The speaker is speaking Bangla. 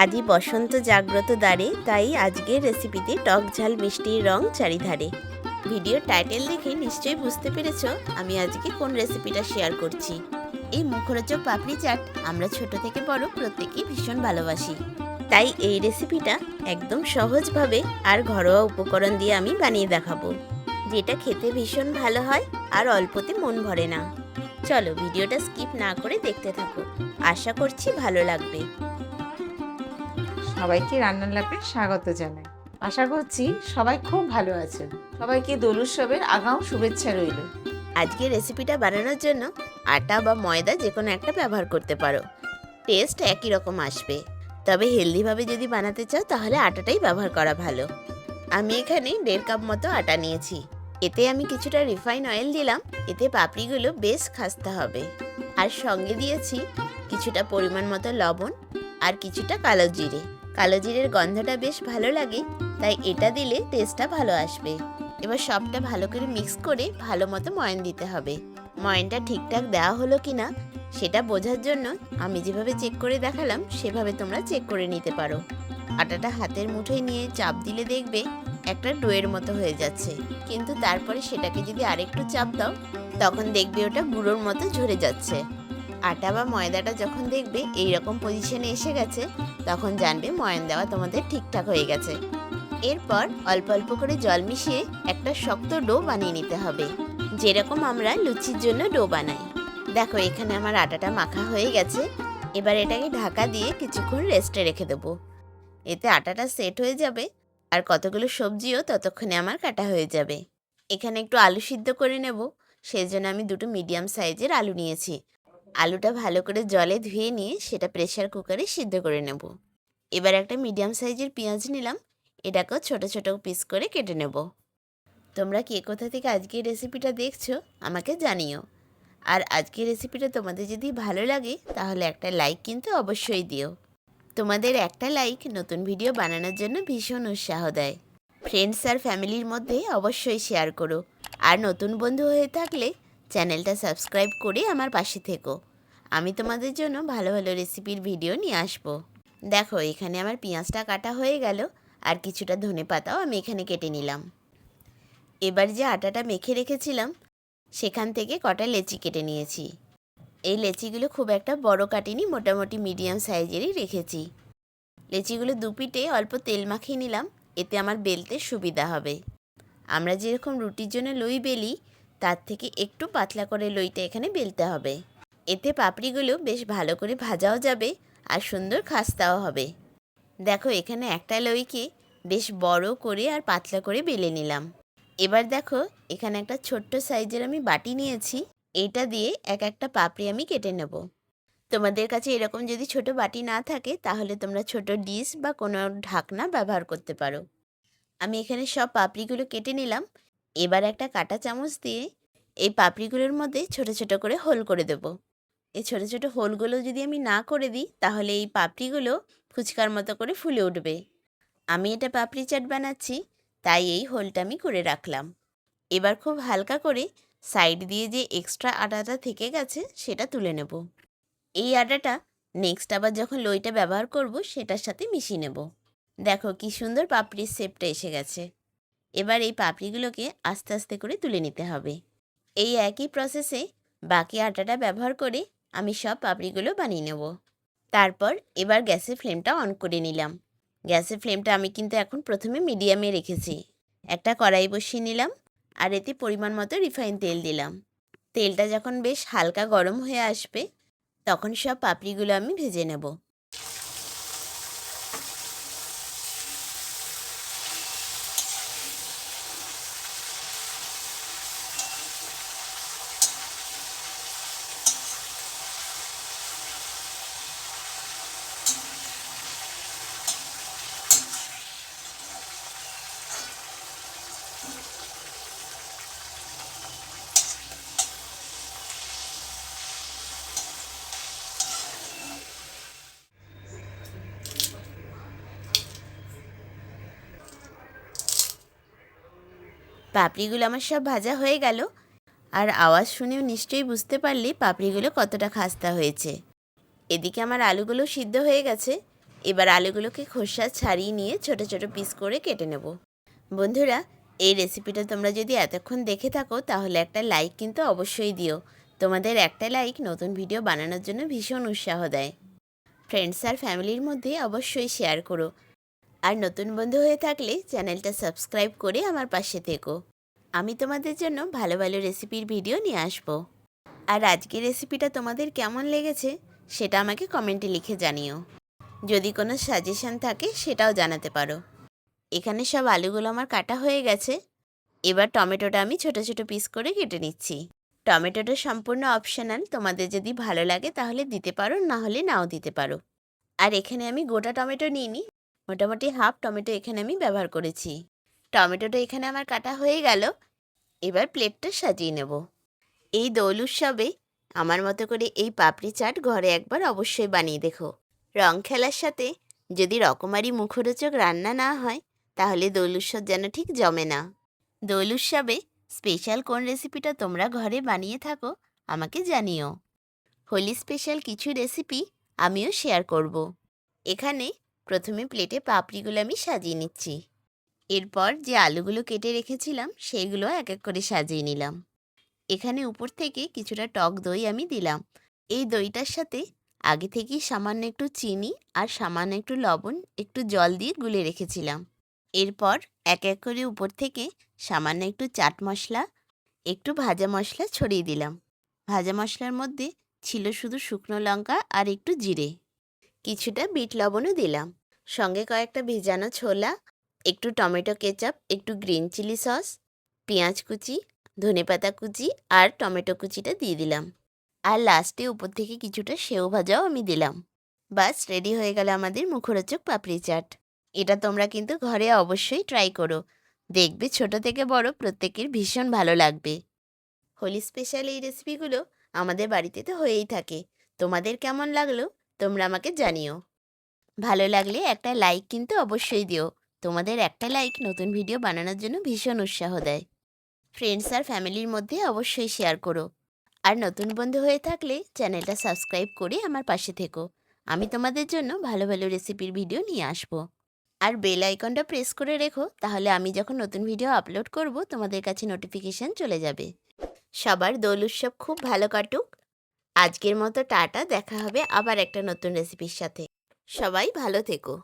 আজি বসন্ত জাগ্রত দ্বারে, তাই আজকের রেসিপিতে টক ঝাল মিষ্টির রং চারিধারে। ভিডিওর টাইটেল দেখে নিশ্চয়ই বুঝতে পেরেছ আমি আজকে কোন রেসিপিটা শেয়ার করছি। এই মুখরোচক পাপড়ি চাট আমরা ছোট থেকে বড় প্রত্যেকেই ভীষণ ভালোবাসি। তাই এই রেসিপিটা একদম সহজভাবে আর ঘরোয়া উপকরণ দিয়ে আমি বানিয়ে দেখাবো, যেটা খেতে ভীষণ ভালো হয় আর অল্পতে মন ভরে না। চলো ভিডিওটা স্কিপ না করে দেখতে থাকো, আশা করছি ভালো লাগবে। সবাইকে রান্নার ল্যাবে স্বাগত জানাই। আশা করছি সবাই খুব ভালো আছেন। সবাইকে দোল উৎসবের আগাম শুভেচ্ছা রইল। আজকে রেসিপিটা বানানোর জন্য আটা বা ময়দা যে কোনো একটা ব্যবহার করতে পারো, টেস্ট একই রকম আসবে। তবে হেলদিভাবে যদি বানাতে চাও তাহলে আটাটাই ব্যবহার করা ভালো। আমি এখানে 1.5 কাপ মতো আটা নিয়েছি। এতে আমি কিছুটা রিফাইন অয়েল দিলাম, এতে পাপড়িগুলো বেশ খাস্তা হবে। আর সঙ্গে দিয়েছি কিছুটা পরিমাণ মতো লবণ আর কিছুটা কালো জিরে। কালো জিরের গন্ধটা বেশ ভালো লাগে, তাই এটা দিলে টেস্টটা ভালো আসবে। এবার সবটা ভালো করে মিক্স করে ভালো মতো ময়ান দিতে হবে। ময়ানটা ঠিকঠাক দেওয়া হলো কিনা সেটা বোঝার জন্য আমি যেভাবে চেক করে দেখালাম সেভাবে তোমরা চেক করে নিতে পারো। আটাটা হাতের মুঠোয় নিয়ে চাপ দিলে দেখবে একটা ডোয়ের মতো হয়ে যাচ্ছে, কিন্তু তারপরে সেটাকে যদি আরেকটু চাপ দাও তখন দেখবে ওটা গুঁড়োর মতো ঝরে যাচ্ছে। আটা বা ময়দাটা যখন দেখবে এই রকম পজিশনে এসে গেছে তখন জানবে ময়ান দেওয়া তোমাদের ঠিকঠাক হয়ে গেছে। এরপর অল্প অল্প করে জল মিশিয়ে একটা শক্ত ডো বানিয়ে নিতে হবে, যেরকম আমরা লুচির জন্য ডো বানাই। দেখো এখানে আমার আটাটা মাখা হয়ে গেছে। এবার এটাকে ঢাকা দিয়ে কিছুক্ষণ রেস্টে রেখে দেবো। এতে আটাটা সেট হয়ে যাবে আর কতগুলো সবজিও ততক্ষণে আমার কাটা হয়ে যাবে। এখানে একটু আলু সিদ্ধ করে নেব, সেই জন্য আমি 2টো মিডিয়াম সাইজের আলু নিয়েছি। আলুটা ভালো করে জলে ধুয়ে নিয়ে সেটা প্রেসার কুকারে সিদ্ধ করে নেব। এবার একটা মিডিয়াম সাইজের পেঁয়াজ নিলাম, এটাকেও ছোট ছোট পিস করে কেটে নেব। তোমরা কে কোথা থেকে আজকের রেসিপিটা দেখছো আমাকে জানিও। আর আজকের রেসিপিটা তোমাদের যদি ভালো লাগে তাহলে একটা লাইক কিন্তু অবশ্যই দিও। তোমাদের একটা লাইক নতুন ভিডিও বানানোর জন্য ভীষণ উৎসাহ দেয়। ফ্রেন্ডস আর ফ্যামিলির মধ্যে অবশ্যই শেয়ার করো। আর নতুন বন্ধু হয়ে থাকলে চ্যানেলটা সাবস্ক্রাইব করে আমার পাশে থেকো। আমি তোমাদের জন্য ভালো ভালো রেসিপির ভিডিও নিয়ে আসবো। দেখো এখানে আমার পেঁয়াজটা কাটা হয়ে গেল আর কিছুটা ধনেপাতাও আমি এখানে কেটে নিলাম। এবার যে আটাটা মেখে রেখেছিলাম সেখান থেকে কটা লেচি কেটে নিয়েছি। এই লেচিগুলো খুব একটা বড় কাটিনি, মোটামুটি মিডিয়াম সাইজেরই রেখেছি। লেচিগুলো দুপিঠে অল্প তেল মাখিয়ে নিলাম, এতে আমার বেলতে সুবিধা হবে। আমরা যেরকম রুটির জন্য লই বেলি তার থেকে একটু পাতলা করে লইটা এখানে বেলতে হবে। এতে পাপড়িগুলো বেশ ভালো করে ভাজাও যাবে আর সুন্দর খাস্তাও হবে। দেখো এখানে একটা লইকে বেশ বড় করে আর পাতলা করে বেলে নিলাম। এবার দেখো এখানে একটা ছোট্ট সাইজের আমি বাটি নিয়েছি, এইটা দিয়ে এক একটা পাপড়ি আমি কেটে নেব। তোমাদের কাছে এরকম যদি ছোট বাটি না থাকে তাহলে তোমরা ছোট ডিশ বা কোনো ঢাকনা ব্যবহার করতে পারো। আমি এখানে সব পাপড়িগুলো কেটে নিলাম। এবার একটা কাঁটা চামচ দিয়ে এই পাপড়িগুলোর মধ্যে ছোট ছোট করে হোল করে দেব। এই ছোট ছোট হোলগুলো যদি আমি না করে দিই তাহলে এই পাপড়িগুলো ফুচকার মতো করে ফুলে উঠবে। আমি এটা পাপড়ি চাট বানাচ্ছি, তাই এই হোলটা আমি করে রাখলাম। এবার খুব হালকা করে সাইড দিয়ে যে এক্সট্রা আটাটা থেকে গেছে সেটা তুলে নেব। এই আটাটা নেক্সট আবার যখন লইটা ব্যবহার করব সেটার সাথে মিশিয়ে নেব। দেখো কি সুন্দর পাপড়ির শেপটা এসে গেছে। এবার এই পাপড়িগুলোকে আস্তে আস্তে করে তুলে নিতে হবে। এই একই প্রসেসে বাকি আটাটা ব্যবহার করে আমি সব পাপড়িগুলো বানিয়ে নেব। তারপর এবার গ্যাসের ফ্লেমটা অন করে নিলাম। গ্যাসের ফ্লেমটা আমি কিন্তু এখন প্রথমে মিডিয়ামে রেখেছি। একটা কড়াই বসিয়ে নিলাম আর এতে পরিমাণ মতো রিফাইন তেল দিলাম। তেলটা যখন বেশ হালকা গরম হয়ে আসবে তখন সব পাপড়িগুলো আমি ভেজে নেব। পাপড়িগুলো আমার সব ভাজা হয়ে গেল। আর আওয়াজ শুনেও নিশ্চয়ই বুঝতে পারলে পাপড়িগুলো কতটা খাস্তা হয়েছে। এদিকে আমার আলুগুলো সিদ্ধ হয়ে গেছে। এবার আলুগুলোকে খোসা ছাড়িয়ে নিয়ে ছোট ছোট পিস করে কেটে নেব। বন্ধুরা, এই রেসিপিটা তোমরা যদি এতক্ষণ দেখে থাকো তাহলে একটা লাইক কিন্তু অবশ্যই দিও। তোমাদের একটা লাইক নতুন ভিডিও বানানোর জন্য ভীষণ উৎসাহ দেয়। ফ্রেন্ডস আর ফ্যামিলির মধ্যে অবশ্যই শেয়ার করো। আর নতুন বন্ধু হয়ে থাকলে চ্যানেলটা সাবস্ক্রাইব করে আমার পাশে থেকো। আমি তোমাদের জন্য ভালো ভালো রেসিপির ভিডিও নিয়ে আসবো। আর আজকের রেসিপিটা তোমাদের কেমন লেগেছে সেটা আমাকে কমেন্টে লিখে জানিও। যদি কোনো সাজেশন থাকে সেটাও জানাতে পারো। এখানে সব আলুগুলো আমার কাটা হয়ে গেছে। এবার টমেটোটা আমি ছোট ছোট পিস করে কেটে নিচ্ছি। টমেটোটা সম্পূর্ণ অপশনাল, তোমাদের যদি ভালো লাগে তাহলে দিতে পারো, না হলে নাও দিতে পারো। আর এখানে আমি গোটা টমেটো নিইনি, মোটামুটি হাফ টমেটো এখানে আমি ব্যবহার করেছি। টমেটোটা এখানে আমার কাটা হয়ে গেল। এবার প্লেটটা সাজিয়ে নেব। এই দোল উৎসবে আমার মতো করে এই পাপড়ি চাট ঘরে একবার অবশ্যই বানিয়ে দেখো। রং খেলার সাথে যদি রকমারি মুখরোচক রান্না না হয় তাহলে দোল উৎসব যেন ঠিক জমে না। দোল উৎসবে স্পেশাল কোন রেসিপিটা তোমরা ঘরে বানিয়ে থাকো আমাকে জানিও। হোলি স্পেশাল কিছু রেসিপি আমিও শেয়ার করব। এখানে প্রথমে প্লেটে পাপড়িগুলো আমি সাজিয়ে নিচ্ছি। এরপর যে আলুগুলো কেটে রেখেছিলাম সেইগুলো এক এক করে সাজিয়ে নিলাম। এখানে উপর থেকে কিছুটা টক দই আমি দিলাম। এই দইটার সাথে আগে থেকেই সামান্য একটু চিনি আর সামান্য একটু লবণ একটু জল দিয়ে গুলে রেখেছিলাম। এরপর এক এক করে উপর থেকে সামান্য একটু চাট মশলা, একটু ভাজা মশলা ছড়িয়ে দিলাম। ভাজা মশলার মধ্যে ছিল শুধু শুকনো লঙ্কা আর একটু জিরে। কিছুটা বিট লবণও দিলাম। সঙ্গে কয়েকটা ভেজানো ছোলা, একটু টমেটো কেচাপ, একটু গ্রিন চিলি সস, পেঁয়াজ কুচি, ধনেপাতা কুচি আর টমেটো কুচিটা দিয়ে দিলাম। আর লাস্টে উপর থেকে কিছুটা সেও ভাজাও আমি দিলাম। বাস রেডি হয়ে গেল আমাদের মুখরোচক পাপড়ি চাট। এটা তোমরা কিন্তু ঘরে অবশ্যই ট্রাই করো। দেখবে ছোট থেকে বড় প্রত্যেকের ভীষণ ভালো লাগবে। হোলি স্পেশাল এই রেসিপিগুলো আমাদের বাড়িতে তো হয়েই থাকে। তোমাদের কেমন লাগলো তোমরা আমাকে জানিও। ভালো লাগলে একটা লাইক কিন্তু অবশ্যই দিও। তোমাদের একটা লাইক নতুন ভিডিও বানানোর জন্য ভীষণ উৎসাহ দেয়। ফ্রেন্ডস আর ফ্যামিলির মধ্যে অবশ্যই শেয়ার করো। আর নতুন বন্ধু হয়ে থাকলে চ্যানেলটা সাবস্ক্রাইব করে আমার পাশে থেকো। আমি তোমাদের জন্য ভালো ভালো রেসিপির ভিডিও নিয়ে আসবো। আর বেল আইকনটা প্রেস করে রেখো, তাহলে আমি যখন নতুন ভিডিও আপলোড করব তোমাদের কাছে নোটিফিকেশান চলে যাবে। সবার দোল উৎসব খুব ভালো কাটুক। আজকের মতো টাটা, দেখা হবে আবার একটা নতুন রেসিপির সাথে। সবাই ভালো থেকো।